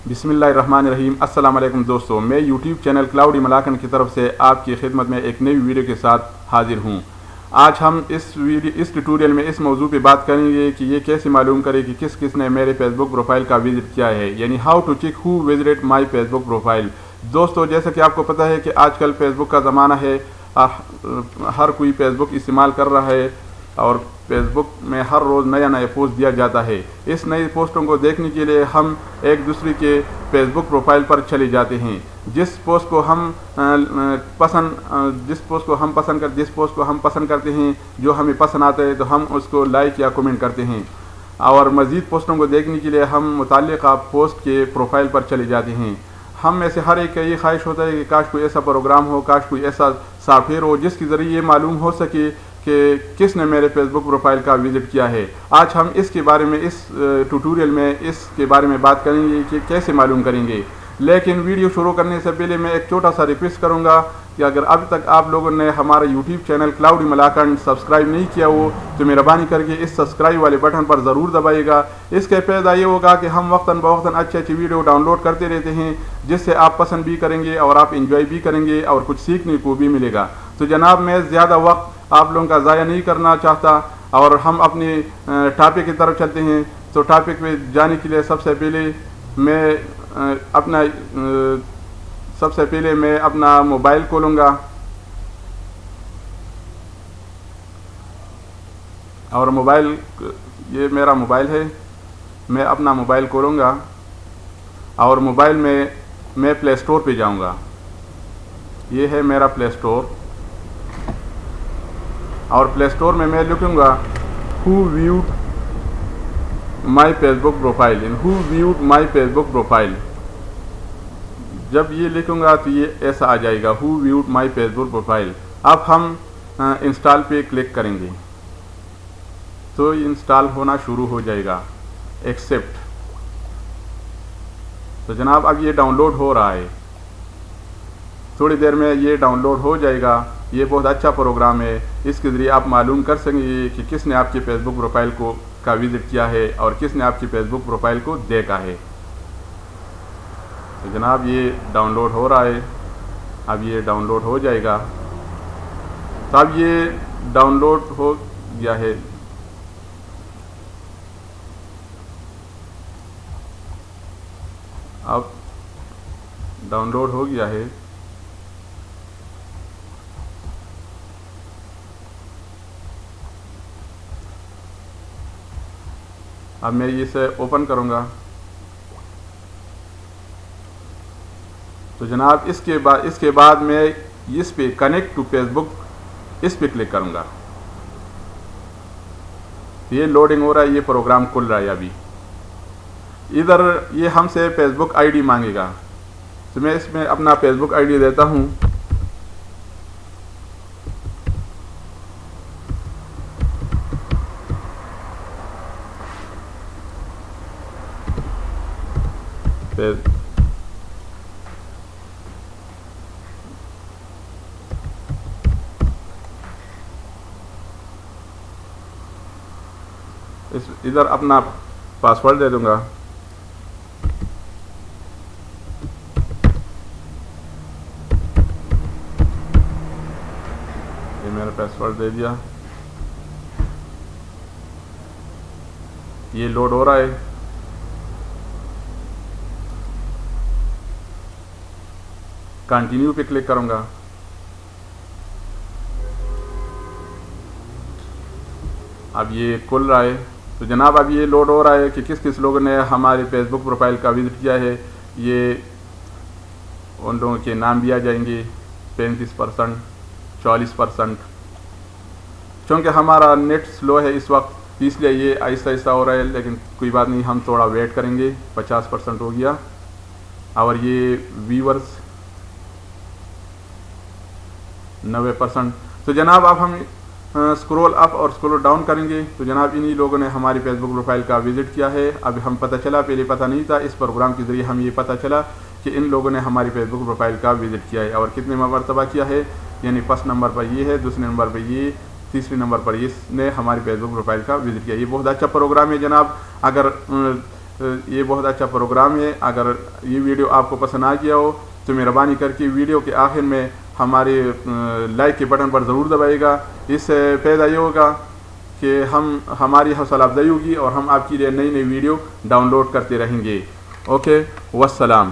बिस्मिल्लाहिर्रहमानिर्रहीम। अस्सलाम वालेकुम दोस्तों, मैं यूट्यूब चैनल क्लाउडी मलाकन की तरफ से आपकी खिदमत में एक नई वीडियो के साथ हाजिर हूँ। आज हम इस ट्यूटोरियल में इस मौजू पे बात करेंगे कि ये कैसे मालूम करें कि किस किस ने मेरे फेसबुक प्रोफाइल का विजिट किया है, यानी how to check who visited my Facebook profile. दोस्तों, जैसा कि आपको पता है कि आजकल फेसबुक का ज़माना है, हर कोई फेसबुक इस्तेमाल कर रहा है और फेसबुक में हर रोज़ नया नया पोस्ट दिया जाता है। इस नई पोस्टों को देखने के लिए हम एक दूसरे के फेसबुक प्रोफाइल पर चले जाते हैं। जिस पोस्ट को हम पसंद करते हैं, जो हमें पसंद आता है, तो हम उसको लाइक या कमेंट करते हैं। और मज़ीद पोस्टों को देखने के लिए हम मुताल्लिक़ा पोस्ट के प्रोफाइल पर चले जाते हैं। हम में से हर एक का ये ख्वाहिश होता है कि काश कोई ऐसा प्रोग्राम हो, काश कोई ऐसा सॉफ्टवेयर हो जिसके ज़रिए ये मालूम हो सके कि किसने मेरे फेसबुक प्रोफाइल का विज़िट किया है। आज हम इसके बारे में इस ट्यूटोरियल में इसके बारे में बात करेंगे कि कैसे मालूम करेंगे। लेकिन वीडियो शुरू करने से पहले मैं एक छोटा सा रिक्वेस्ट करूंगा कि अगर अभी तक आप लोगों ने हमारा यूट्यूब चैनल क्लाउडी मलाकन सब्सक्राइब नहीं किया हो तो मेहरबानी करके इस सब्सक्राइब वाले बटन पर ज़रूर दबाइएगा। इसके फ़ायदा ये होगा कि हम वक्तन बवक्तन अच्छी अच्छी वीडियो डाउनलोड करते रहते हैं, जिससे आप पसंद भी करेंगे और आप इंजॉय भी करेंगे और कुछ सीखने को भी मिलेगा। तो जनाब, मैं ज़्यादा वक्त आप लोगों का ज़ाया नहीं करना चाहता और हम अपने टॉपिक की तरफ चलते हैं। तो टॉपिक पे जाने के लिए सबसे पहले मैं अपना मोबाइल खोलूँगा और ये मेरा मोबाइल है। मैं अपना मोबाइल खोलूँगा और मोबाइल में मैं प्ले स्टोर पे जाऊँगा। ये है मेरा प्ले स्टोर और प्ले स्टोर में मैं लिखूँगा who viewed my Facebook profile. जब ये लिखूँगा तो ये ऐसा आ जाएगा, who viewed my Facebook profile. अब हम इंस्टॉल पे क्लिक करेंगे तो इंस्टॉल होना शुरू हो जाएगा, एक्सेप्ट। तो जनाब, अब ये डाउनलोड हो रहा है, थोड़ी देर में ये डाउनलोड हो जाएगा। ये बहुत अच्छा प्रोग्राम है, इसके ज़रिए आप मालूम कर सकेंगे कि किसने आपके फेसबुक प्रोफाइल का विज़िट किया है और किसने आपकी फेसबुक प्रोफाइल को देखा है। तो जनाब, ये डाउनलोड हो रहा है, अब ये डाउनलोड हो जाएगा। तो अब ये डाउनलोड हो गया है। अब डाउनलोड हो गया है। अब मैं इसे ओपन करूंगा। तो जनाब, इसके बाद मैं इस पे कनेक्ट टू फेसबुक इस पे क्लिक करूंगा। ये लोडिंग हो रहा है, ये प्रोग्राम खुल रहा है। अभी इधर ये हमसे फेसबुक आईडी मांगेगा, तो मैं इसमें अपना फेसबुक आईडी देता हूं। इधर अपना पासवर्ड दे दूंगा। ये मेरा पासवर्ड दे दिया। ये लोड हो रहा है। कंटिन्यू पे क्लिक करूंगा। अब ये खुल रहा है। तो जनाब, अब ये लोड हो रहा है कि किस किस लोगों ने हमारे फेसबुक प्रोफाइल का विज़िट किया है। ये उन लोगों के नाम भी आ जाएंगे, 35%, 40%। चूँकि हमारा नेट स्लो है इस वक्त, इसलिए ये आहिस्ता आहिस्ता हो रहा है, लेकिन कोई बात नहीं, हम थोड़ा वेट करेंगे। 50% हो गया। और ये व्यूअर्स 90%। तो जनाब, अब हम स्क्रॉल अप और स्क्रॉल डाउन करेंगे। तो जनाब, इन्हीं लोगों ने हमारी फेसबुक प्रोफाइल का विज़िट किया है। अब हम पता चला, पहले पता नहीं था, इस प्रोग्राम के ज़रिए हम ये पता चला कि इन लोगों ने हमारी फेसबुक प्रोफाइल का विज़िट किया है और कितने मरतबा किया है। यानी फर्स्ट नंबर पर ये है, दूसरे नंबर पर ये, तीसरे नंबर पर इसने हमारी फेसबुक प्रोफाइल का विज़िट किया। ये बहुत अच्छा प्रोग्राम है जनाब। अगर یہ بہت اچھا پروگرام ہے. اگر یہ ویڈیو آپ کو پسند آ گیا ہو تو مہربانی کر کے ویڈیو کے آخر میں ہمارے لائک کے بٹن پر ضرور دبائے گا. اس سے فائدہ یہ ہوگا کہ ہماری حوصلہ افزائی ہوگی اور ہم آپ کے لیے نئی نئی ویڈیو ڈاؤن لوڈ کرتے رہیں گے. اوکے، والسلام.